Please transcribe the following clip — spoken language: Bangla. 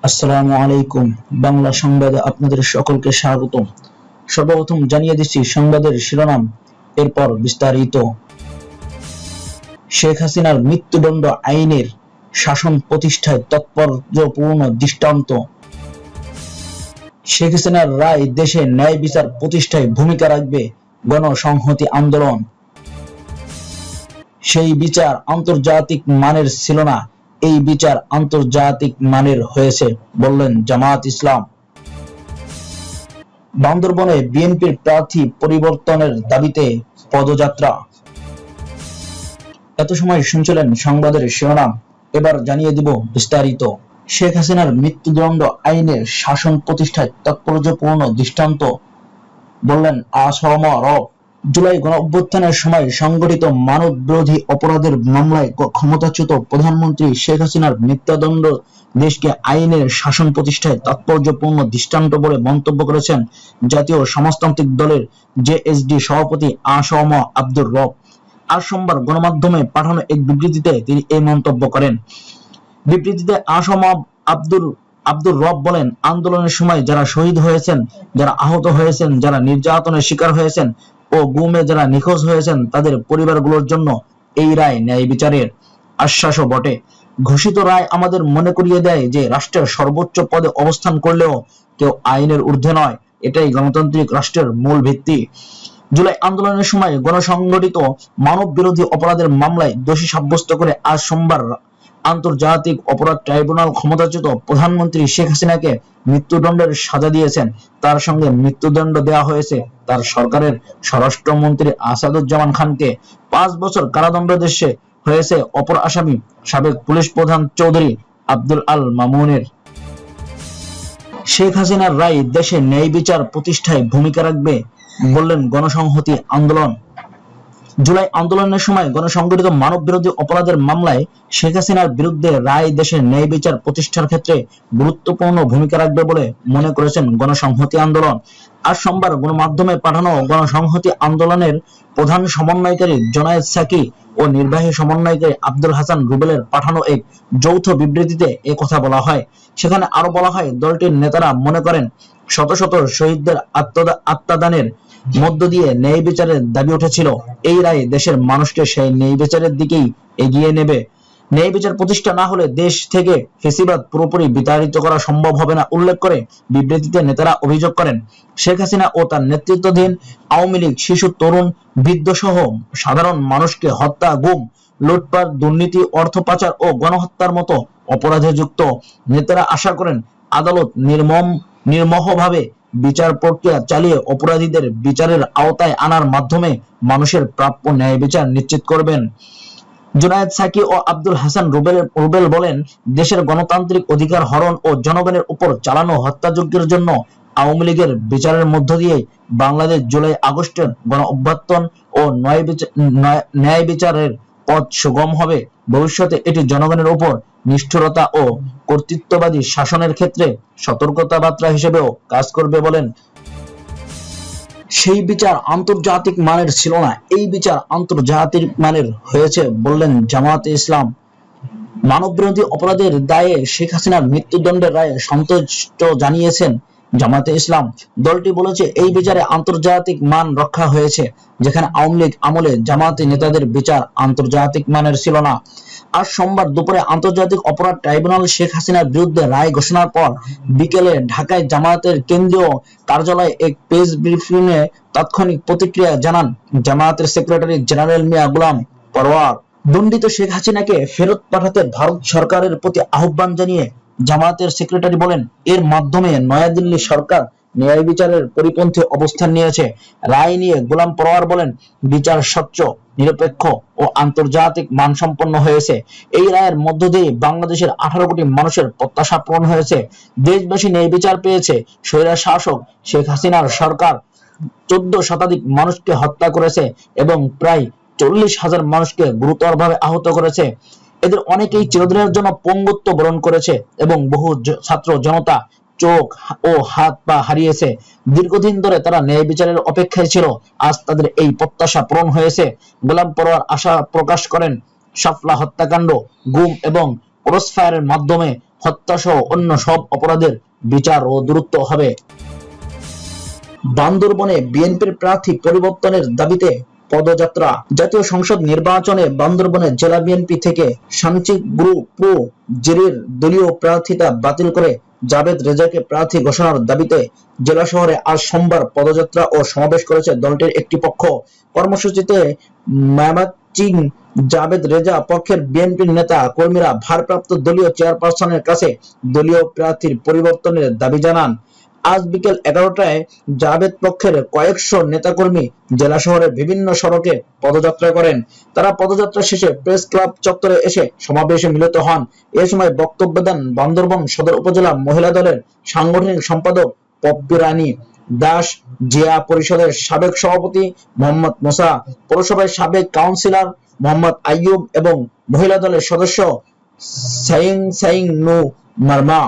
আসসালামু আলাইকুম। বাংলা সংবাদে আপনাদের সকলকে স্বাগতম। সর্বপ্রথম জানিয়ে দিচ্ছি সংবাদের শিরোনাম, এরপর বিস্তারিত। শেখ হাসিনার মৃত্যুদণ্ড আইনের শাসন প্রতিষ্ঠায় তাৎপর্যপূর্ণ দৃষ্টান্ত। শেখ হাসিনার রায় দেশে ন্যায় বিচার প্রতিষ্ঠায় ভূমিকা রাখবে গণসংহতি আন্দোলন। সেই বিচার আন্তর্জাতিক মানের ছিল না, এই বিচার আন্তর্জাতিক মানের হয়েছে বললেন জামায়াত ইসলাম। বান্দরবনে বিএনপির প্রার্থী পরিবর্তনের দাবিতে পদযাত্রা। এত সময় শুনছিলেন সংবাদের শিরোনাম, এবার জানিয়ে দিব বিস্তারিত। শেখ হাসিনার মৃত্যুদণ্ড আইনের শাসন প্রতিষ্ঠায় তাৎপর্যপূর্ণ দৃষ্টান্ত বললেন আসম রব। জুলাই গণঅভ্যুত্থানের সময় সংগঠিত মানব বিরোধী অপরাধের মামলায় ক্ষমতাচ্যুত প্রধানমন্ত্রী শেখ হাসিনার মৃত্যুদণ্ড দেশকে আইনের শাসন প্রতিষ্ঠায় তাৎপর্যপূর্ণ দৃষ্টান্ত বলে মন্তব্য করেছেন জাতীয় সমাজতান্ত্রিক দলের জেএসডি সভাপতি আসম আব্দুর রব। আজ সোমবার গণমাধ্যমে পাঠানো এক বিবৃতিতে তিনি এই মন্তব্য করেন। বিবৃতিতে আসম আব্দুর রব বলেন, আন্দোলনের সময় যারা শহীদ হয়েছেন, যারা আহত হয়েছেন, যারা নির্যাতনের শিকার হয়েছেন ও গুমে যারা নিখোঁজ হয়েছেন, তাদের পরিবারগুলোর জন্য এই রায় ন্যায় বিচারের আশ্বাসও বটে। ঘোষিত রায় আমাদের মনে করিয়ে দেয় যে রাষ্ট্রের সর্বোচ্চ পদে অবস্থান করলেও কেউ আইনের ঊর্ধ্বে নয়। এটাই গণতান্ত্রিক রাষ্ট্রের মূল ভিত্তি। জুলাই আন্দোলনের সময় গণসংগঠিত মানব বিরোধী অপরাধের মামলায় দোষী সাব্যস্ত করে আজ সোমবার আন্তর্জাতিক অপরাধ ট্রাইব্যুনাল ক্ষমতাচ্যুত প্রধানমন্ত্রী শেখ হাসিনাকে মৃত্যুদণ্ডের সাজা দিয়েছেন। তার সঙ্গে মৃত্যুদণ্ড দেওয়া হয়েছে তার সরকারের স্বরাষ্ট্রমন্ত্রী আসাদুজ্জামান খানকে। 5 বছর কারাদণ্ডাদেশে হয়েছে অপর আসামি সাবেক পুলিশ প্রধান চৌধুরী আব্দুল আল মামুনের। শেখ হাসিনার রায় দেশে ন্যায় বিচার প্রতিষ্ঠায় ভূমিকা রাখবে বললেন গণসংহতি আন্দোলন। জুলাই আন্দোলনের সময় গণসংগঠিত মানব বিরোধী অপরাধের মামলায় শেখ হাসিনার বিরুদ্ধে রায় দেশের ন্যায় বিচার প্রতিষ্ঠার ক্ষেত্রে গুরুত্বপূর্ণ ভূমিকা রাখবে বলে মনে করেছেন গণসংহতি আন্দোলন। আজ সোমবার গণমাধ্যমে পাঠানো গণসংহতি আন্দোলনের প্রধান সমন্বয়কারী জোনায়েদ সাকি ও নির্বাহী সমন্বয়কারী আব্দুল হাসান রুবেলের পাঠানো এক যৌথ বিবৃতিতে এ কথা বলা হয়। সেখানে আরো বলা হয়, দলটির নেতারা মনে করেন শত শত শহীদদের আত্মদানের মধ্য দিয়ে ন্যায় বিচারের দাবি উঠেছিল। এই রায় দেশের মানুষকে সেই ন্যায় বিচারের দিকেই এগিয়ে নেবে। ন্যায় বিচার প্রতিষ্ঠা না হলে দেশ থেকে ফ্যাসিবাদ পুরোপুরি বিতাড়িত করা সম্ভব হবে না উল্লেখ করে বিবৃতিতে নেতারা অভিযোগ করেন, শেখ হাসিনা ও তার নেতৃত্বাধীন আওয়ামী লীগ শিশু, তরুণ, বৃদ্ধ সহ সাধারণ মানুষকে হত্যা, গুম, লুটপাট, দুর্নীতি, অর্থ পাচার ও গণহত্যার মতো অপরাধে যুক্ত। নেতারা আশা করেন আদালত নির্মমভাবে বিচার প্রক্রিয়া চালিয়ে অপরাধীদের বিচারের আওতায় আনার মাধ্যমে মানুষের প্রাপ্য ন্যায় বিচার নিশ্চিত করবেন। জোনায়েদ সাকি ও আব্দুল হাসান রুবেল বলেন, দেশের গণতান্ত্রিক অধিকার হরণ ও জনগণের উপর চালানো হত্যাযজ্ঞের জন্য আওয়ামী লীগের বিচারের মধ্য দিয়ে বাংলাদেশ জুলাই আগস্টের গণ অভ্যুত্থান ও ন্যায় বিচারের পথ সুগম হবে। ভবিষ্যতে এটি জনগণের উপর নিষ্ঠুরতা ও কর্তৃত্ববাদী শাসনের ক্ষেত্রে সতর্কতা বার্তা হিসেবেও কাজ করবে বলেন। সেই বিচার আন্তর্জাতিক মানের ছিল না, এই বিচার আন্তর্জাতিক মানের হয়েছে বললেন জামায়াতে ইসলাম। মানববিরোধী অপরাধের দায়ে শেখ হাসিনার মৃত্যুদণ্ডের রায়ে সন্তুষ্ট জানিয়েছেন জামায়াতে ইসলাম। দলটি বলেছে, এই বিচারে আন্তর্জাতিক মান রক্ষা হয়েছে, যেখানে আওয়ামী লীগ আমলে জামায়াতি নেতাদের বিচার আন্তর্জাতিক মানের ছিল না। আজ সোমবার দুপুরে আন্তর্জাতিক অপরাধ ট্রাইব্যুনাল শেখ হাসিনার বিরুদ্ধে রায় ঘোষণার পর বিকেলে ঢাকায় জামায়াতের কেন্দ্রীয় কার্যালয়ে এক প্রেস ব্রিফিংয়ে তাৎক্ষণিক প্রতিক্রিয়া জানান জামায়াতের সেক্রেটারি জেনারেল মিয়া গোলাম পরোয়ার। দণ্ডিত শেখ হাসিনাকে ফেরত পাঠাতে ভারত সরকারের প্রতি আহ্বান জানিয়ে জামায়াতের সেক্রেটারি বলেন, এর মাধ্যমে নয়াদিল্লি সরকার ন্যায় বিচারের পরিপন্থী অবস্থান নিয়েছে। রায় নিয়ে গোলাম পরোয়ার বলেন, বিচার স্বচ্ছ, নিরপেক্ষ ও আন্তর্জাতিক মানসম্পন্ন হয়েছে। এই রায়ের মধ্য দিয়ে বাংলাদেশের 18 কোটি মানুষের প্রত্যাশা পূরণ হয়েছে। দেশবাসী ন্যায় বিচার পেয়েছে। স্বৈরাচার শাসক শেখ হাসিনার সরকার 14 শতাধিক মানুষকে হত্যা করেছে এবং প্রায় 40,000 মানুষকে গুরুতরভাবে আহত করেছে। এদের অনেকেই চিরদিনের জন্য পঙ্গুত্ব বরণ করেছে এবং বহু ছাত্র জনতা চোখ ও হাত পা হারিয়েছে। দীর্ঘদিন ধরে তারা ন্যায় বিচারের অপেক্ষায় ছিল। আজ তাদের এই প্রত্যাশা পূরণ হয়েছে। গোলাম পরোয়ার আশা প্রকাশ করেন, শাপলা হত্যাকাণ্ড, গুম এবং ক্রসফায়ারের মাধ্যমে হত্যাসহ অন্য সব অপরাধের বিচার ও দূরত্ব হবে। বান্দরবনে বিএনপির প্রার্থী পরিবর্তনের দাবিতে পদযাত্রা। জাতীয় সংসদ নির্বাচনে বান্দরবনের জেলা বিএনপি থেকে সাঞ্চিক গ্রুপ জেরির দলীয় প্রার্থিতা বাতিল করে জাবেদ রেজাকে প্রার্থী ঘোষণার দাবিতে জেলা শহরে আজ সোমবার পদযাত্রা ও সমাবেশ করেছে দলটির একটি পক্ষ। কর্মসূচিতে ময়মনসিংহ জাবেদ রেজা পক্ষের বিএনপির নেতা কর্মীরা ভারপ্রাপ্ত দলীয় চেয়ারপারসনের কাছে দলীয় প্রার্থীর পরিবর্তনের দাবি জানান। আজ বিকেল 11টায় জাবেদ পক্ষের কয়েকশো নেতাকর্মী জেলা শহরের বিভিন্ন সড়কে পদযাত্রা করেন। তারা পদযাত্রা শেষে প্রেস ক্লাব চত্বরে এসে সমাবেশে মিলিত হন। এ সময় বক্তব্য দেন বান্দরবন সদর উপজেলা মহিলা দলের সাংগঠনিক সম্পাদক পপ্পি রানী দাস, জিয়া পরিষদের সাবেক সভাপতি মোহাম্মদ মুসা, পৌরসভার সাবেক কাউন্সিলর মোহাম্মদ আইয়ুব এবং মহিলা দলের সদস্য সাইং নু মারমা।